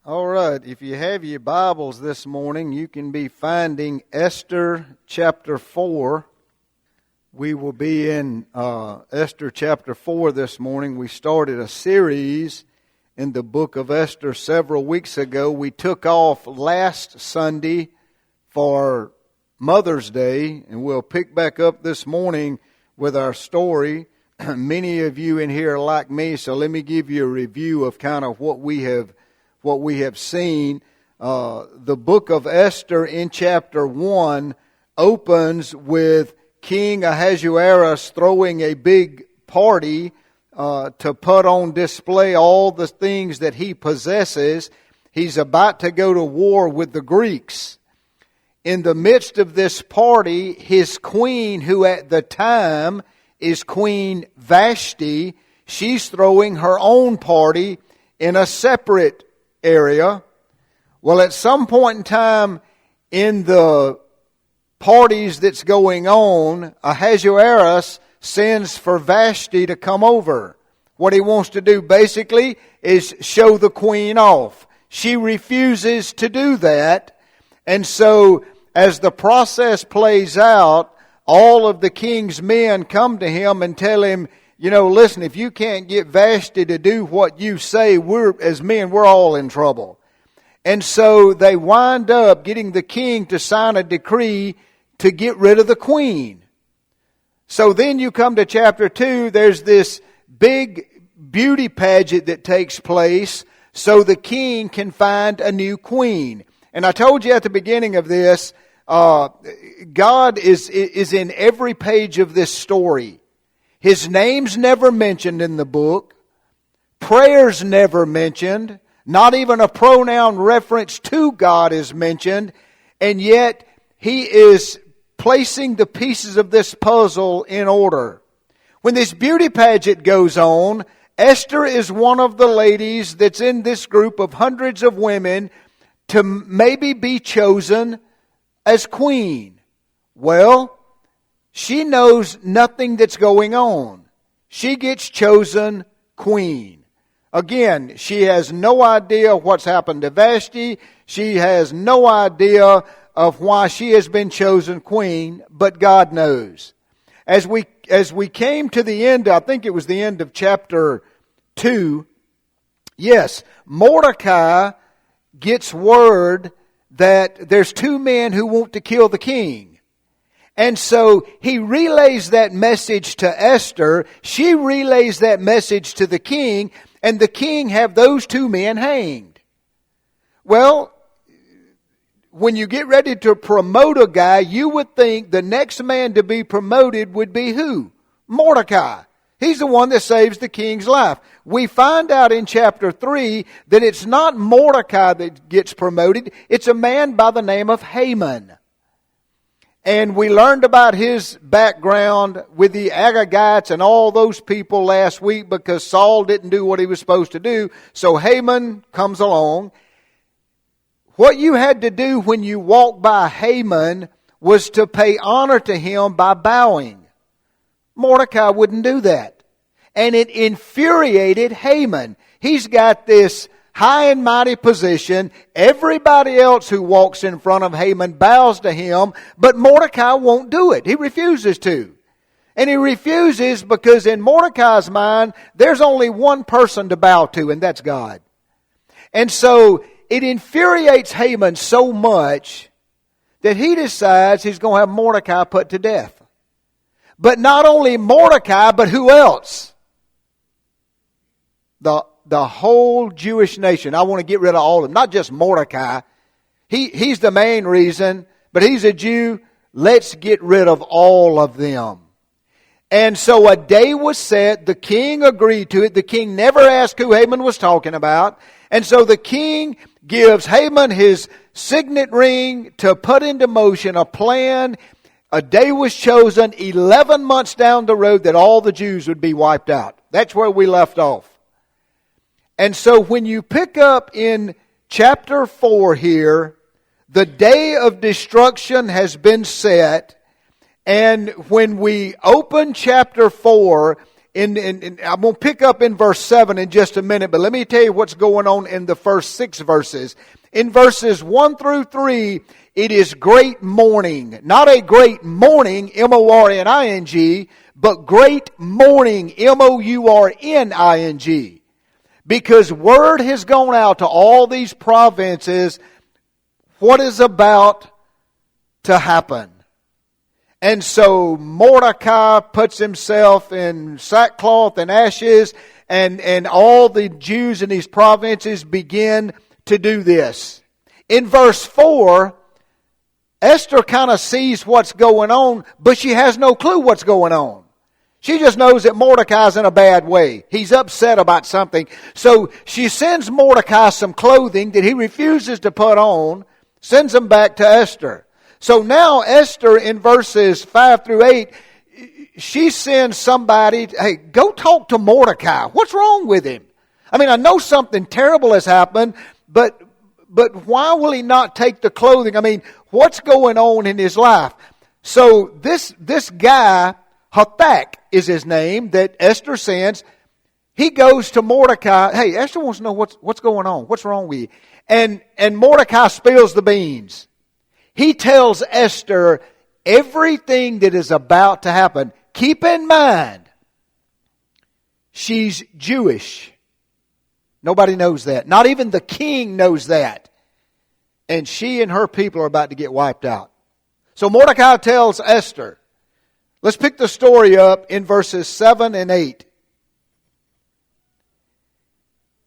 All right, if you have your Bibles this morning, you can be finding Esther chapter 4. We will be in Esther chapter 4 this morning. We started a series in the book of Esther several weeks ago. We took off last Sunday for Mother's Day, and we'll pick back up this morning with our story. Many of you in here are like me, so let me give you a review of kind of what we have seen. The book of Esther in chapter 1 opens with King Ahasuerus throwing a big party to put on display all the things that he possesses. He's about to go to war with the Greeks. In the midst of this party, his queen, who at the time is Queen Vashti, she's throwing her own party in a separate area. Well, at some point in time in the parties that's going on, Ahasuerus sends for Vashti to come over. What he wants to do basically is show the queen off. She refuses to do that. And so as the process plays out, all of the king's men come to him and tell him, listen, if you can't get Vashti to do what you say, we're all in trouble. And so they wind up getting the king to sign a decree to get rid of the queen. So then you come to chapter 2, there's this big beauty pageant that takes place so the king can find a new queen. And I told you at the beginning of this, God is in every page of this story. His name's never mentioned in the book. Prayer's never mentioned. Not even a pronoun reference to God is mentioned. And yet, He is placing the pieces of this puzzle in order. When this beauty pageant goes on, Esther is one of the ladies that's in this group of hundreds of women to maybe be chosen as queen. Well, she knows nothing that's going on. She gets chosen queen. Again, she has no idea what's happened to Vashti. She has no idea of why she has been chosen queen, but God knows. As we came to the end, I think it was the end of chapter 2, yes, Mordecai gets word that there's two men who want to kill the king. And so he relays that message to Esther. She relays that message to the king. And the king have those two men hanged. Well, when you get ready to promote a guy, you would think the next man to be promoted would be who? Mordecai. He's the one that saves the king's life. We find out in chapter 3 that it's not Mordecai that gets promoted. It's a man by the name of Haman. And we learned about his background with the Agagites and all those people last week because Saul didn't do what he was supposed to do. So Haman comes along. What you had to do when you walked by Haman was to pay honor to him by bowing. Mordecai wouldn't do that. And it infuriated Haman. He's got this high and mighty position. Everybody else who walks in front of Haman bows to him, but Mordecai won't do it. He refuses to. And he refuses because in Mordecai's mind, there's only one person to bow to, and that's God. And so it infuriates Haman so much that he decides he's going to have Mordecai put to death. But not only Mordecai, but who else? The whole Jewish nation. I want to get rid of all of them. Not just Mordecai. He's the main reason, but he's a Jew. Let's get rid of all of them. And so a day was set. The king agreed to it. The king never asked who Haman was talking about. And so the king gives Haman his signet ring to put into motion a plan. A day was chosen 11 months down the road that all the Jews would be wiped out. That's where we left off. And so when you pick up in chapter 4 here, the day of destruction has been set. And when we open chapter 4, I'm going to pick up in verse 7 in just a minute, but let me tell you what's going on in the first 6 verses. In verses 1 through 3, it is great mourning. Not a great mourning, M-O-R-N-I-N-G, but great mourning, M-O-U-R-N-I-N-G. Because word has gone out to all these provinces what is about to happen. And so Mordecai puts himself in sackcloth and ashes, and all the Jews in these provinces begin to do this. In verse 4, Esther kind of sees what's going on, but she has no clue what's going on. She just knows that Mordecai's in a bad way. He's upset about something. So she sends Mordecai some clothing that he refuses to put on, sends them back to Esther. So now Esther in verses 5 through 8, she sends somebody, hey, go talk to Mordecai. What's wrong with him? I mean, I know something terrible has happened, but why will he not take the clothing? I mean, what's going on in his life? So this guy, Hathach is his name, that Esther sends. He goes to Mordecai. Hey, Esther wants to know what's going on. What's wrong with you? And Mordecai spills the beans. He tells Esther everything that is about to happen. Keep in mind, she's Jewish. Nobody knows that. Not even the king knows that. And she and her people are about to get wiped out. So Mordecai tells Esther. Let's pick the story up in verses 7 and 8.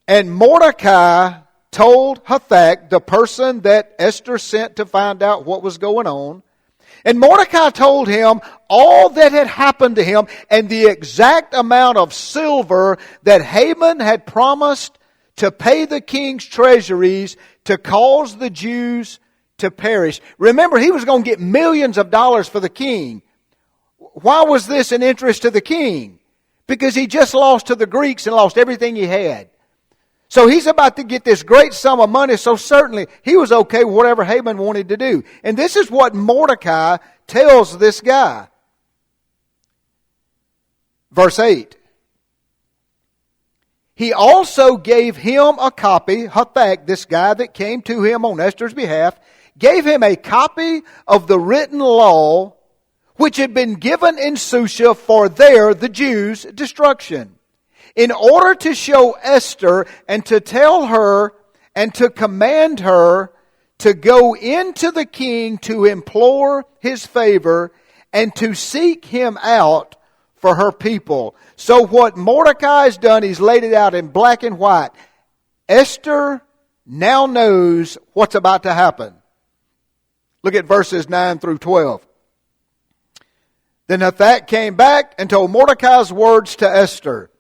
And Mordecai told Hathach, the person that Esther sent to find out what was going on, and Mordecai told him all that had happened to him and the exact amount of silver that Haman had promised to pay the king's treasuries to cause the Jews to perish. Remember, he was going to get millions of dollars for the king. Why was this an interest to the king? Because he just lost to the Greeks and lost everything he had. So he's about to get this great sum of money, so certainly he was okay with whatever Haman wanted to do. And this is what Mordecai tells this guy. Verse 8. He also gave him a copy, Hathach, this guy that came to him on Esther's behalf, gave him a copy of the written law which had been given in Susha for the Jews' destruction, in order to show Esther and to tell her and to command her to go into the king to implore his favor and to seek him out for her people. So what Mordecai has done, he's laid it out in black and white. Esther now knows what's about to happen. Look at verses 9 through 12. Then Hathach came back and told Mordecai's words to Esther.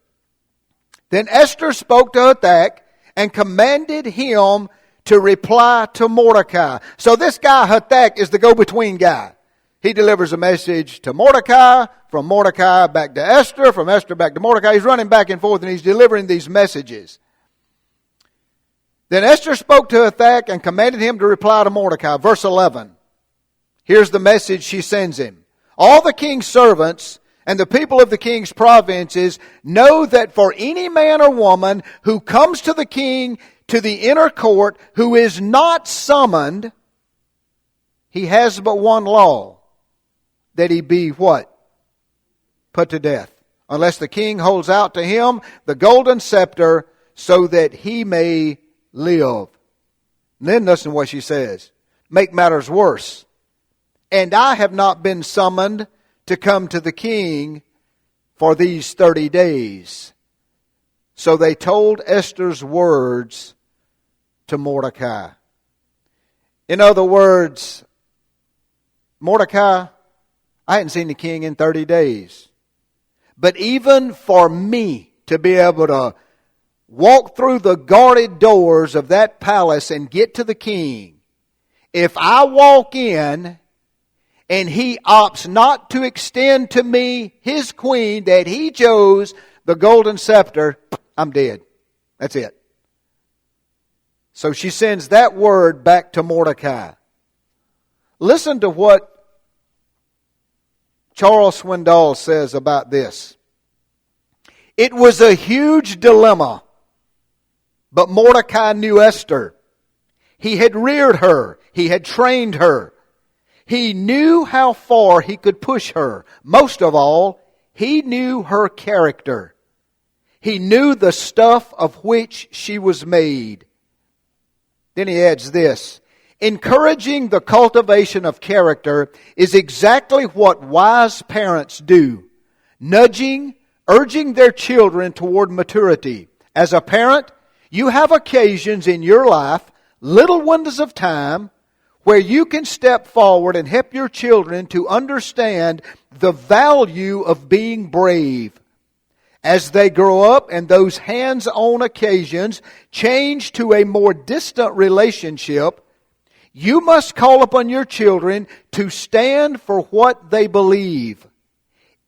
Then Esther spoke to Hathach and commanded him to reply to Mordecai. So this guy, Hathach, is the go-between guy. He delivers a message to Mordecai, from Mordecai back to Esther, from Esther back to Mordecai. He's running back and forth and he's delivering these messages. Then Esther spoke to Hathach and commanded him to reply to Mordecai. Verse 11. Here's the message she sends him. All the king's servants and the people of the king's provinces know that for any man or woman who comes to the king to the inner court who is not summoned, he has but one law, that he be what? Put to death. Unless the king holds out to him the golden scepter so that he may live. And then listen to what she says. Make matters worse. And I have not been summoned to come to the king for these 30 days. So they told Esther's words to Mordecai. In other words, Mordecai, I hadn't seen the king in 30 days. But even for me to be able to walk through the guarded doors of that palace and get to the king, if I walk in and he opts not to extend to me his queen that he chose, the golden scepter, I'm dead. That's it. So she sends that word back to Mordecai. Listen to what Charles Swindoll says about this. It was a huge dilemma. But Mordecai knew Esther. He had reared her. He had trained her. He knew how far he could push her. Most of all, he knew her character. He knew the stuff of which she was made. Then he adds this: encouraging the cultivation of character is exactly what wise parents do, nudging, urging their children toward maturity. As a parent, you have occasions in your life, little windows of time, where you can step forward and help your children to understand the value of being brave. As they grow up and those hands-on occasions change to a more distant relationship, you must call upon your children to stand for what they believe,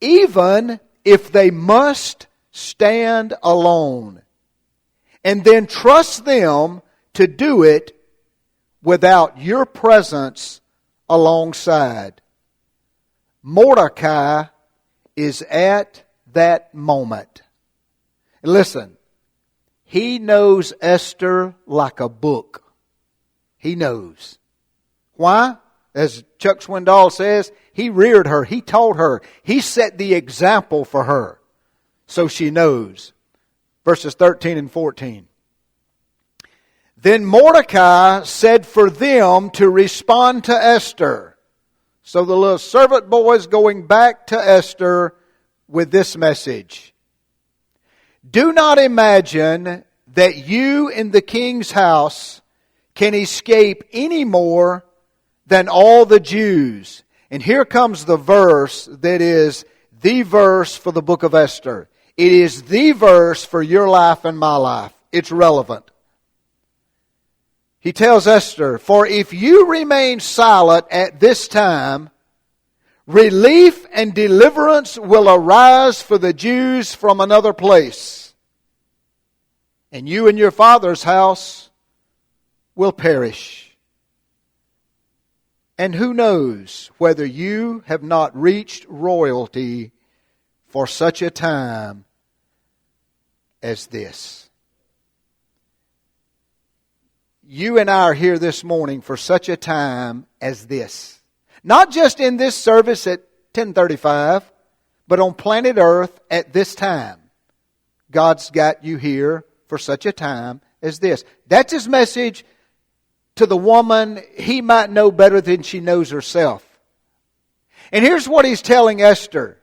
even if they must stand alone. And then trust them to do it without your presence alongside. Mordecai is at that moment. Listen, he knows Esther like a book. He knows. Why? As Chuck Swindoll says, he reared her. He taught her. He set the example for her. So she knows. Verses 13 and 14. Then Mordecai said for them to respond to Esther. So the little servant boy is going back to Esther with this message. Do not imagine that you in the king's house can escape any more than all the Jews. And here comes the verse that is the verse for the book of Esther. It is the verse for your life and my life. It's relevant. He tells Esther, for if you remain silent at this time, relief and deliverance will arise for the Jews from another place. And you and your father's house will perish. And who knows whether you have not reached royalty for such a time as this. You and I are here this morning for such a time as this. Not just in this service at 10:35, but on planet Earth at this time. God's got you here for such a time as this. That's His message to the woman He might know better than she knows herself. And here's what He's telling Esther.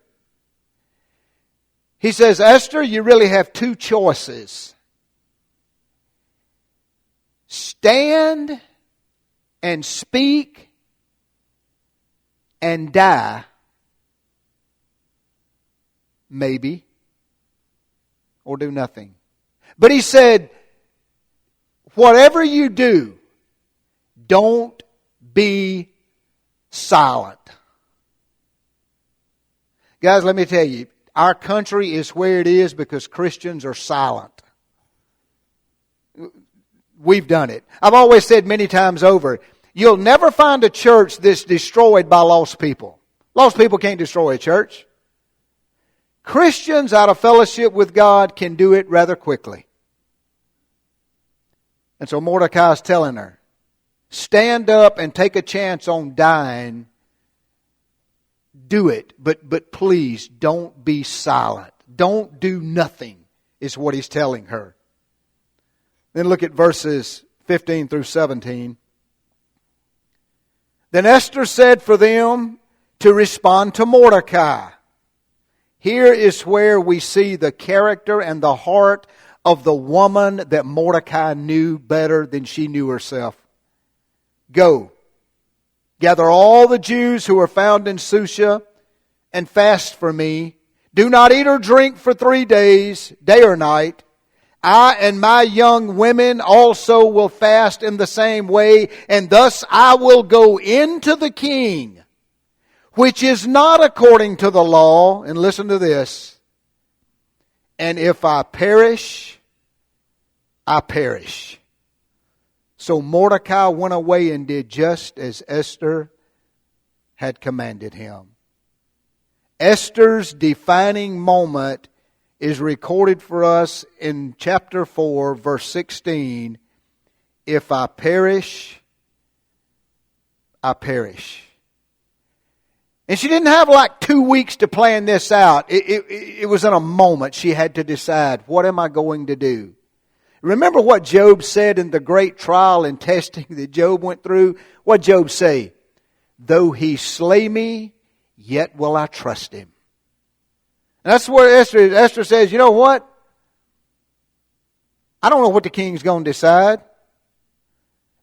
He says, Esther, you really have two choices. Stand and speak and die, maybe, or do nothing. But he said, whatever you do, don't be silent. Guys, let me tell you, our country is where it is because Christians are silent. We've done it. I've always said many times over, you'll never find a church that's destroyed by lost people. Lost people can't destroy a church. Christians out of fellowship with God can do it rather quickly. And so Mordecai is telling her, stand up and take a chance on dying. Do it, but please don't be silent. Don't do nothing, is what he's telling her. Then look at verses 15 through 17. Then Esther said for them to respond to Mordecai. Here is where we see the character and the heart of the woman that Mordecai knew better than she knew herself. Go, gather all the Jews who are found in Susha and fast for me. Do not eat or drink for 3 days, day or night. I and my young women also will fast in the same way, and thus I will go into the king, which is not according to the law. And listen to this. And if I perish, I perish. So Mordecai went away and did just as Esther had commanded him. Esther's defining moment is recorded for us in chapter 4, verse 16. If I perish, I perish. And she didn't have like 2 weeks to plan this out. It was in a moment she had to decide, what am I going to do? Remember what Job said in the great trial and testing that Job went through? What did Job say? Though he slay me, yet will I trust him. And that's where Esther says, you know what? I don't know what the king's going to decide.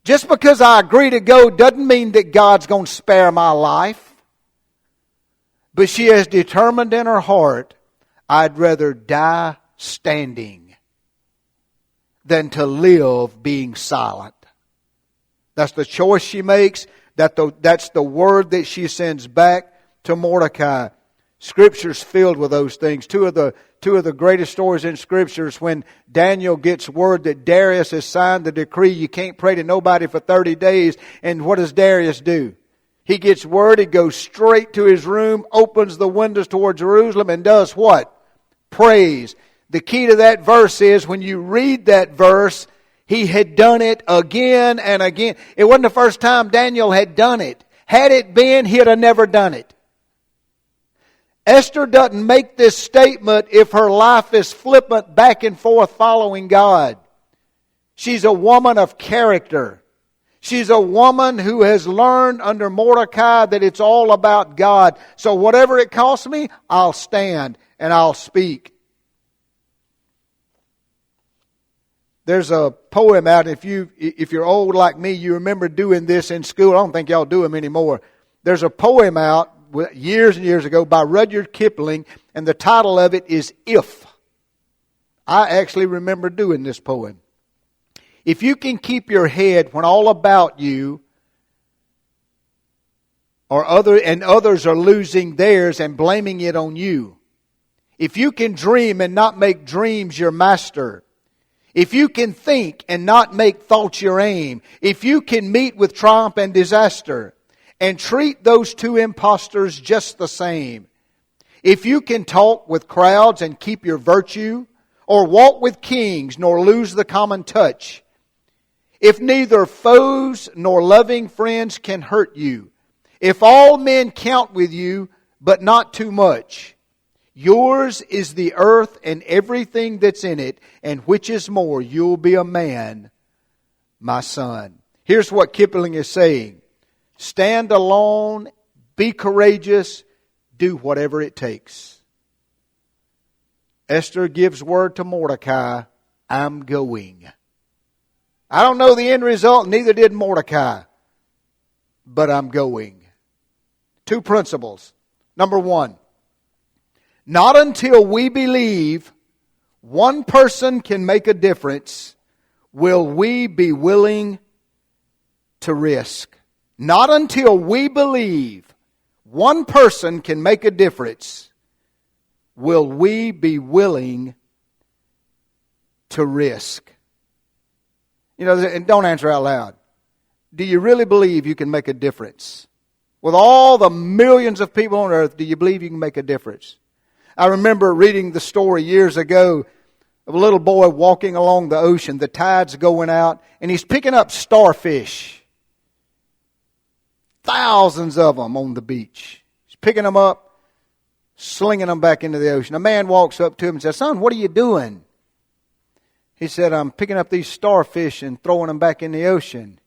Just because I agree to go doesn't mean that God's going to spare my life. But she has determined in her heart, I'd rather die standing than to live being silent. That's the choice she makes. That's the word that she sends back to Mordecai. Scripture's filled with those things. Two of the greatest stories in Scripture is when Daniel gets word that Darius has signed the decree, you can't pray to nobody for 30 days. And what does Darius do? He gets word, he goes straight to his room, opens the windows toward Jerusalem, and does what? Prays. The key to that verse is when you read that verse, he had done it again and again. It wasn't the first time Daniel had done it. Had it been, he'd have never done it. Esther doesn't make this statement if her life is flippant back and forth following God. She's a woman of character. She's a woman who has learned under Mordecai that it's all about God. So whatever it costs me, I'll stand and I'll speak. There's a poem out, if you're old like me, you remember doing this in school. I don't think y'all do them anymore. There's a poem out years and years ago by Rudyard Kipling, and the title of it is If. I actually remember doing this poem. If you can keep your head when all about you others are losing theirs and blaming it on you. If you can dream and not make dreams your master. If you can think and not make thoughts your aim. If you can meet with triumph and disaster and treat those two impostors just the same. If you can talk with crowds and keep your virtue, or walk with kings nor lose the common touch. If neither foes nor loving friends can hurt you. If all men count with you, but not too much. Yours is the earth and everything that's in it, and which is more, you'll be a man, my son. Here's what Kipling is saying. Stand alone, be courageous, do whatever it takes. Esther gives word to Mordecai, I'm going. I don't know the end result, neither did Mordecai. But I'm going. 2 principles. Number 1, not until we believe one person can make a difference will we be willing to risk. Not until we believe one person can make a difference will we be willing to risk. You know, and don't answer out loud. Do you really believe you can make a difference? With all the millions of people on earth, do you believe you can make a difference? I remember reading the story years ago of a little boy walking along the ocean. The tide's going out, and he's picking up starfish. Thousands of them on the beach. He's picking them up, slinging them back into the ocean. A man walks up to him and says, "Son, what are you doing?" He said, "I'm picking up these starfish and throwing them back in the ocean."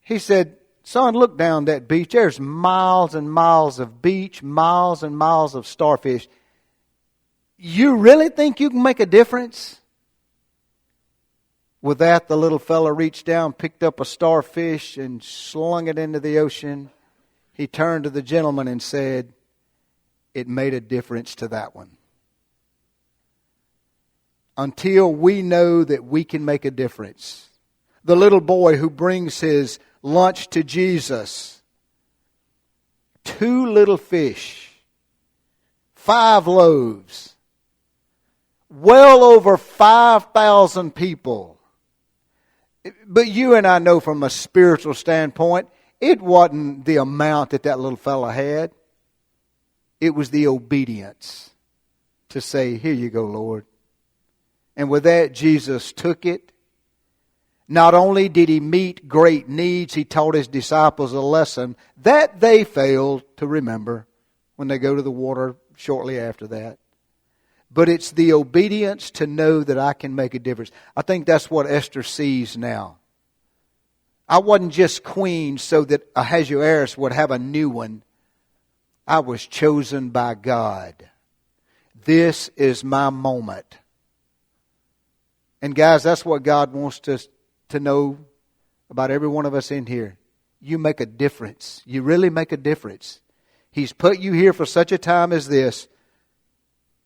He said, "Son, look down that beach. There's miles and miles of beach, miles and miles of starfish. You really think you can make a difference?" With that, the little fella reached down, picked up a starfish, and slung it into the ocean. He turned to the gentleman and said, "It made a difference to that one." Until we know that we can make a difference. The little boy who brings his lunch to Jesus. 2 little fish. 5 loaves. Well over 5,000 people. But you and I know from a spiritual standpoint, it wasn't the amount that little fella had. It was the obedience. to say, here you go, Lord. And with that, Jesus took it. Not only did He meet great needs, He taught His disciples a lesson that they failed to remember when they go to the water shortly after that. But it's the obedience to know that I can make a difference. I think that's what Esther sees now. I wasn't just queen so that Ahasuerus would have a new one. I was chosen by God. This is my moment. And guys, that's what God wants us to know about every one of us in here. You make a difference. You really make a difference. He's put you here for such a time as this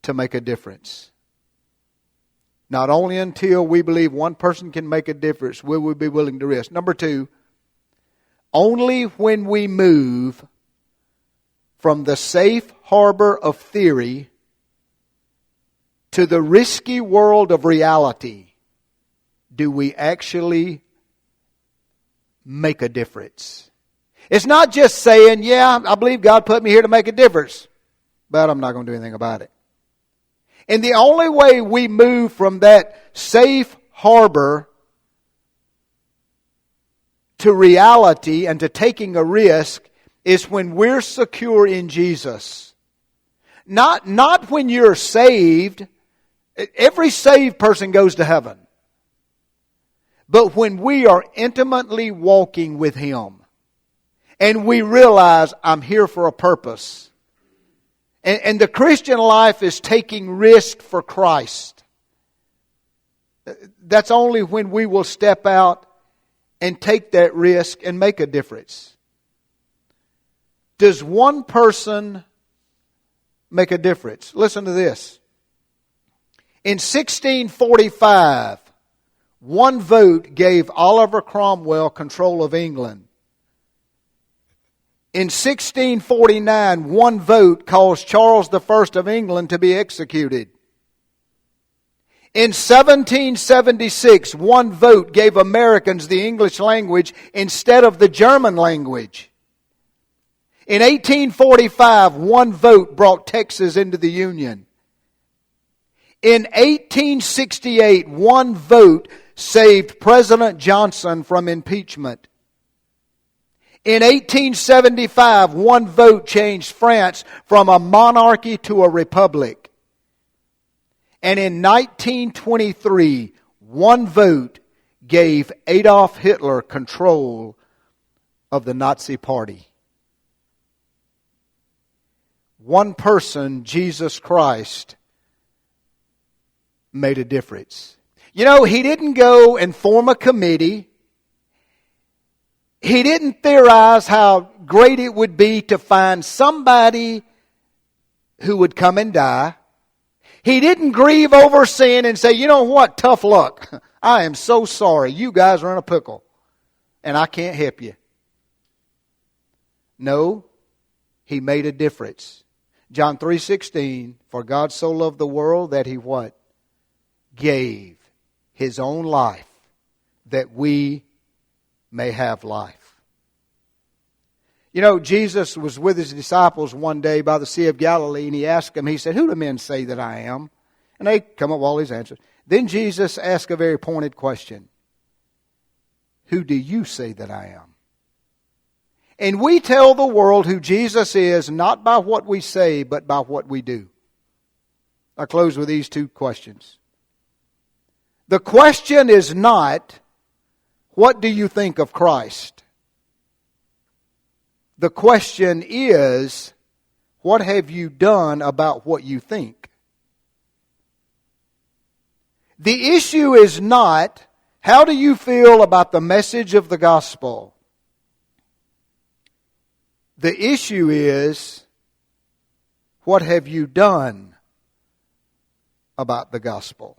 to make a difference. Not only until we believe one person can make a difference will we be willing to risk. Number 2, only when we move from the safe harbor of theory to the risky world of reality do we actually make a difference. It's not just saying, yeah, I believe God put me here to make a difference, but I'm not going to do anything about it. And the only way we move from that safe harbor to reality and to taking a risk is when we're secure in Jesus. Not when you're saved. Every saved person goes to heaven. But when we are intimately walking with Him and we realize I'm here for a purpose. And the Christian life is taking risk for Christ. That's only when we will step out and take that risk and make a difference. Does one person make a difference? Listen to this. In 1645, one vote gave Oliver Cromwell control of England. In 1649, one vote caused Charles I of England to be executed. In 1776, one vote gave Americans the English language instead of the German language. In 1845, one vote brought Texas into the Union. In 1868, one vote saved President Johnson from impeachment. In 1875, one vote changed France from a monarchy to a republic. And in 1923, one vote gave Adolf Hitler control of the Nazi Party. One person, Jesus Christ, made a difference. You know, He didn't go and form a committee. He didn't theorize how great it would be to find somebody who would come and die. He didn't grieve over sin and say, you know what, tough luck. I am so sorry. You guys are in a pickle and I can't help you. No, He made a difference. John 3:16, for God so loved the world that He what? Gave His own life that we may have life. You know, Jesus was with His disciples one day by the Sea of Galilee, and He asked them, He said, who do men say that I am? And they come up with all these answers. Then Jesus asked a very pointed question. Who do you say that I am? And we tell the world who Jesus is not by what we say, but by what we do. I'll close with these 2 questions. The question is not, what do you think of Christ? The question is, what have you done about what you think? The issue is not, how do you feel about the message of the gospel? The issue is, what have you done about the gospel?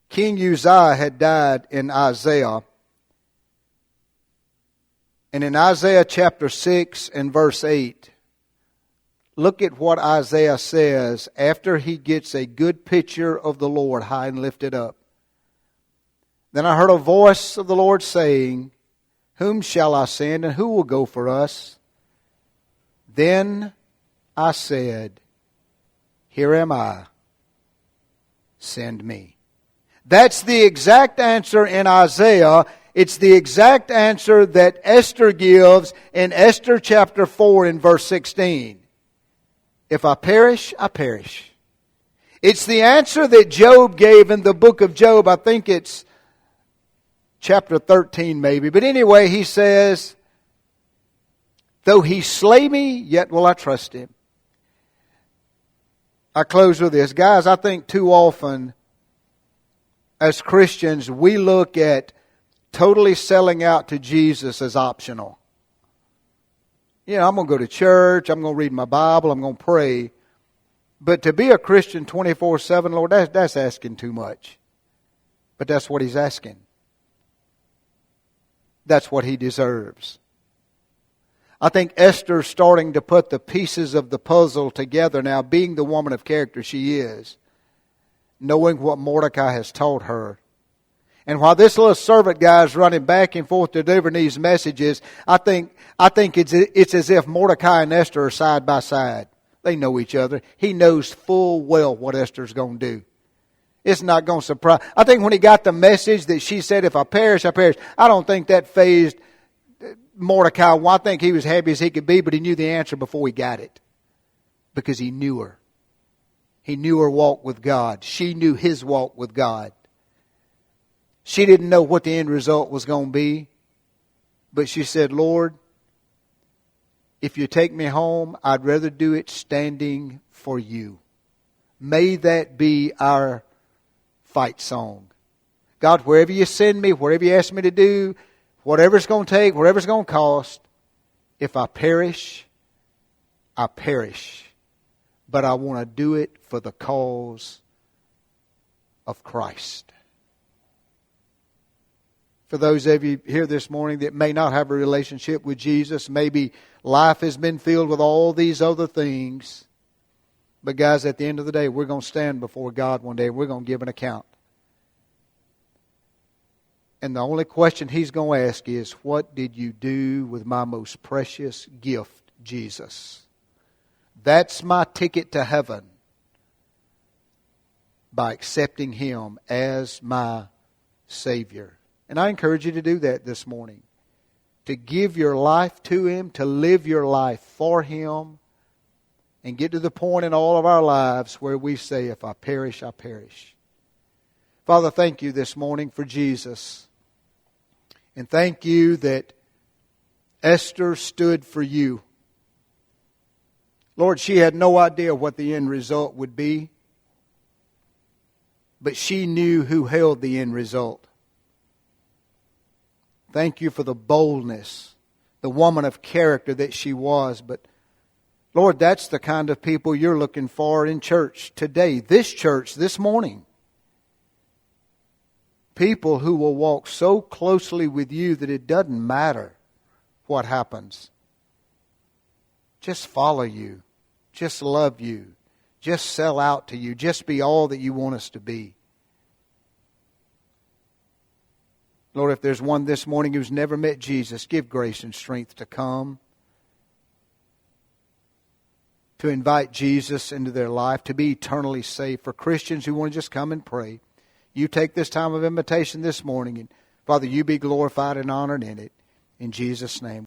King Uzziah had died in Isaiah. And in Isaiah chapter 6 and verse 8, look at what Isaiah says after he gets a good picture of the Lord high and lifted up. Then I heard a voice of the Lord saying, whom shall I send, and who will go for us? Then I said, Here am I. Send me. That's the exact answer in Isaiah. It's the exact answer that Esther gives in Esther chapter 4 in verse 16. If I perish, I perish. It's the answer that Job gave in the book of Job. I think it's chapter 13 maybe. But anyway, he says, though he slay me, yet will I trust him. I close with this. Guys, I think too often as Christians we look at totally selling out to Jesus as optional. You know, I'm going to go to church, I'm going to read my Bible, I'm going to pray. But to be a Christian 24/7, Lord, that's asking too much. But that's what He's asking. That's what He deserves. I think Esther's starting to put the pieces of the puzzle together now, being the woman of character she is, knowing what Mordecai has taught her. And while this little servant guy is running back and forth delivering these messages, I think it's as if Mordecai and Esther are side by side. They know each other. He knows full well what Esther's going to do. It's not going to surprise. I think when he got the message that she said, if I perish, I perish, I don't think that fazed Mordecai. Well, I think he was happy as he could be, but he knew the answer before he got it. Because he knew her. He knew her walk with God. She knew his walk with God. She didn't know what the end result was going to be. But she said, Lord, if you take me home, I'd rather do it standing for you. May that be our fight song. God, wherever you send me, wherever you ask me to do, whatever it's going to take, whatever it's going to cost, if I perish, I perish. But I want to do it for the cause of Christ. For those of you here this morning that may not have a relationship with Jesus, maybe life has been filled with all these other things. But guys, at the end of the day, we're going to stand before God one day and we're going to give an account. And the only question He's going to ask is, what did you do with my most precious gift, Jesus? That's my ticket to heaven. By accepting Him as my Savior. And I encourage you to do that this morning. To give your life to Him, to live your life for Him, and get to the point in all of our lives where we say, if I perish, I perish. Father, thank you this morning for Jesus. And thank you that Esther stood for you. Lord, she had no idea what the end result would be. But she knew who held the end result. Thank you for the boldness, the woman of character that she was. But Lord, that's the kind of people you're looking for in church today, this morning. People who will walk so closely with you that it doesn't matter what happens. Just follow you. Just love you. Just sell out to you. Just be all that you want us to be. Lord, if there's one this morning who's never met Jesus, give grace and strength to come. To invite Jesus into their life, to be eternally saved. For Christians who want to just come and pray, you take this time of invitation this morning, and Father, you be glorified and honored in it. In Jesus' name.